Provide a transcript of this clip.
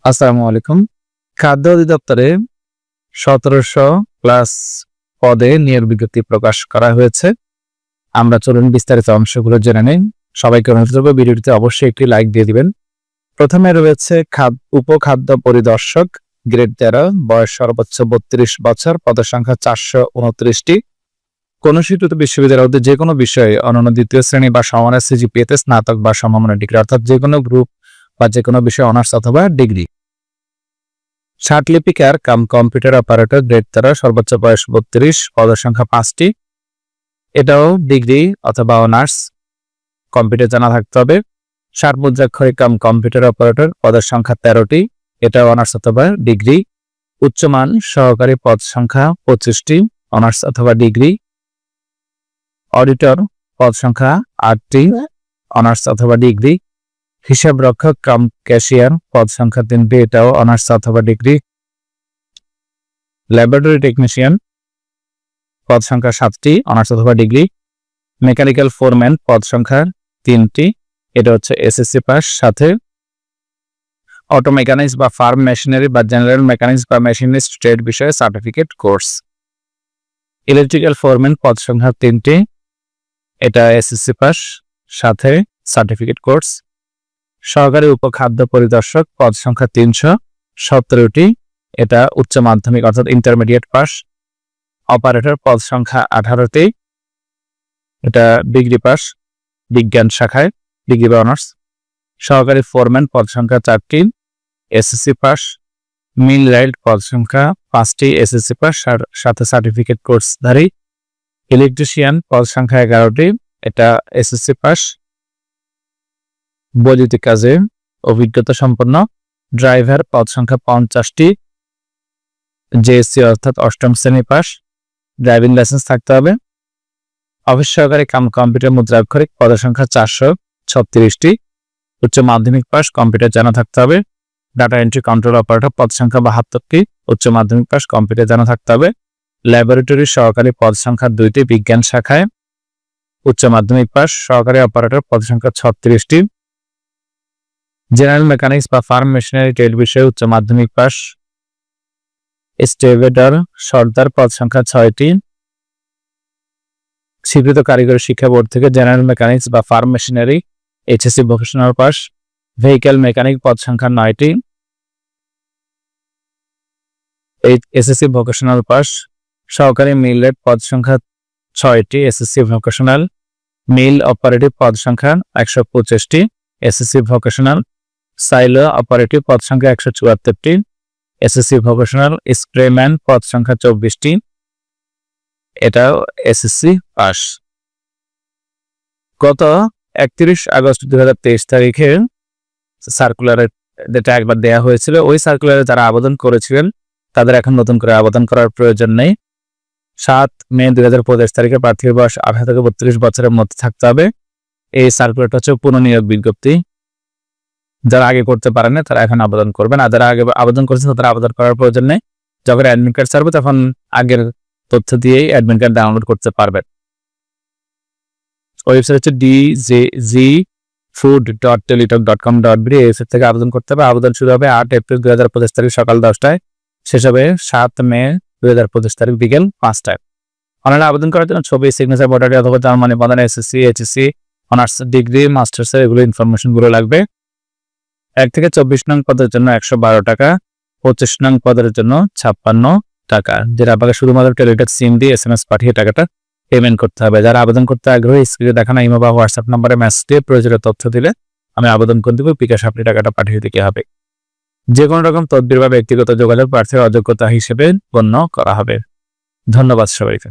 আসসালামু আলাইকুম। খাদ্য অধিদপ্তরে 1700+ পদে নিয়োগ বিজ্ঞপ্তি প্রকাশ করা হয়েছে। আমরা চলুন বিস্তারিত অংশগুলো জেনে নিই। সবাইকে অনুরোধ করব ভিডিওটিতে অবশ্যই একটি লাইক দিয়ে দিবেন। প্রথমে রয়েছে উপখাদ্য পরিদর্শক গ্রেড 13, বয়স সর্বোচ্চ 32 বছর, পদের সংখ্যা 429টি। কোন স্বীকৃত বিশ্ববিদ্যালয়ের মধ্যে যে কোনো বিষয়ে অনন্য দ্বিতীয় শ্রেণী বা সমানের সিজিপিএতে স্নাতক বা সমমানের ডিগ্রি, অর্থাৎ যে কোনো গ্রুপ বা যে কোনো বিষয়ে অনার্স অথবা ডিগ্রি। ষাটলিপিকার কাম কম্পিউটার অপারেটর গ্রেড 13, সর্বোচ্চ বয়স 32, পদের সংখ্যা 5টি। এটাও ডিগ্রি অথবা অনার্স, কম্পিউটার জানা থাকতে হবে। ষাট মুদ্রাক্ষরী কাম কম্পিউটার অপারেটর, পদের সংখ্যা 13টি, এটাও অনার্স অথবা ডিগ্রি। উচ্চমান সহকারী, পদ সংখ্যা 25টি, অনার্স অথবা ডিগ্রি। অডিটর, পদ সংখ্যা 8টি, অনার্স অথবা ডিগ্রি। হিসাব রক্ষক কাম ক্যাশিয়ার, পদ সংখ্যা 3টি, এটাও অনার্স অথবা ডিগ্রি। ল্যাবরেটরি টেকনিশিয়ান, পদ সংখ্যা 7টি, অনার্স অথবা ডিগ্রি। মেকানিক্যাল ফোরম্যান, পদ সংখ্যা 3টি, এটা হচ্ছে এসএসসি পাস। সাথে অটো মেকানিক্স বা ফার্ম মেশিনারি বা জেনারেল মেকানিক্স বা মেশিনিস্ট ট্রেড বিষয়ে সার্টিফিকেট কোর্স। ইলেকট্রিক্যাল ফোরম্যান, পদ সংখ্যা 3টি, এটা এসএসসি পাস সাথে সার্টিফিকেট কোর্স। সহকারী উপখাদ্য পরিদর্শক, পদ সংখ্যা 317টি, এটা উচ্চ মাধ্যমিক অর্থাৎ ইন্টারমিডিয়েট পাস। অপারেটর, পদ সংখ্যা 18টি, এটা ডিগ্রি পাস, বিজ্ঞান শাখায় ডিগ্রি বা অনার্স। সহকারী ফোরম্যান, পদ সংখ্যা 4টি, এসএসসি পাস। মিল রাইট, পদ সংখ্যা 5টি, এসএসসি পাস সাথে সার্টিফিকেট কোর্সধারী। ইলেকট্রিশিয়ান, পদ সংখ্যা 11টি, এটা এসএসসি পাস, বৈদ্যুতিক কাজে অভিজ্ঞতা সম্পন্ন। ড্রাইভার, পদ সংখ্যা 50টি, জেএসসি অর্থাৎ 8ম শ্রেণী পাস, ড্রাইভিং লাইসেন্স থাকতে হবে। অফিস সহকারী কাম কম্পিউটার মুদ্রাক্ষরিক, পদের সংখ্যা 436টি, উচ্চ মাধ্যমিক পাস, কম্পিউটার জানা থাকতে হবে। ডাটা এন্ট্রি কন্ট্রোল অপারেটর, পদ সংখ্যা 72টি, উচ্চ মাধ্যমিক পাস, কম্পিউটার জানা থাকতে হবে। ল্যাবরেটরি সহকারী, পদ সংখ্যা 2টি, বিজ্ঞান শাখায়, উচ্চ মাধ্যমিক পাস। সহকারী অপারেটর, পদ সংখ্যা 36টি। জেনারেল মেকানিক্স বা ফার্ম মেশিনারি ট্রেড বিষয়ে উচ্চ মাধ্যমিক পাস। স্টেভেডর সর্দার, পদ সংখ্যা 6টি। স্বীকৃত কারিগরি শিক্ষা বোর্ড থেকে জেনারেল মেকানিক্স বা farm machinery HSC vocational pass. Vehicle mechanic, পদ সংখ্যা 9টি, এসএসসি ভোকেশনাল পাস। সহকারী মিলরেট, পদ সংখ্যা 6টি, এসএসসি ভোকেশনাল। মিল অপারেটিভ, পদ সংখ্যা 125টি, এসএসসি ভোকেশনাল। সাইলো অপারেটিভ, পদ সংখ্যা 174টি, এসএসসি ভোকেশনাল। স্প্রেম্যান, পদ সংখ্যা 24টি, এটাও এসএসসি পাস। গত 31 আগস্ট 2023 তারিখে সার্কুলারে যেটা একবার দেয়া হয়েছিল, ওই সার্কুলারে যারা আবেদন করেছিলেন তাদের এখন নতুন করে আবেদন করার প্রয়োজন নেই। 7 মে 2025 তারিখে প্রার্থীর বয়স 18 থেকে 32 বছরের মধ্যে থাকতে হবে। এই সার্কুলারটা হচ্ছে পুনঃনিয়োগ বিজ্ঞপ্তি। যারা আগে করতে পারেন না তারা এখন আবেদন করবেন, আর যারা আগে আবেদন করেছেন তারা আবেদন করার প্রয়োজন নেই। যখন অ্যাডমিট কার্ড ছাড়বে তখন আগের তথ্য দিয়েই অ্যাডমিট কার্ড ডাউনলোড করতে পারবেন। ওয়েবসাইট হচ্ছে dzfood.teletalk.com.bd, এই ওয়েবসাইট থেকে আবেদন করতে হবে। আবেদন শুরু হবে 8 এপ্রিল 2025 তারিখ সকাল 10টায়, শেষ হবে 7 মে 2025 তারিখ বিকেল 5টায়। অনলাইনে আবেদন করার জন্য ছবি, সিগনেচার, ভোটার আইডি অথবা জার্মানি বাঁধানো এসএসসি, এইচএসসি, অনার্স, ডিগ্রি, মাস্টার্সের এগুলো ইনফরমেশনগুলো লাগবে। 1 থেকে 24 নং পদের জন্য 112 টাকা, 25 নং পদের জন্য 56 টাকা, যেটা আপনাকে শুধুমাত্র টেলিটক সিম দিয়ে এসএমএস পাঠিয়ে টাকাটা পেমেন্ট করতে হবে। যারা আবেদন করতে আগ্রহী স্ক্রিনে দেখানো ইমো বা হোয়াটসঅ্যাপ নম্বরে মেসেজ দিয়ে প্রয়োজনীয় তথ্য দিলে আমি আবেদন করে দেবো, বিকাশ আপনি টাকাটা পাঠিয়ে দিতে হবে। যে কোনো রকম তদবির বা ব্যক্তিগত যোগাযোগ প্রার্থীর অযোগ্যতা হিসেবে গণ্য করা হবে। ধন্যবাদ সবাইকে।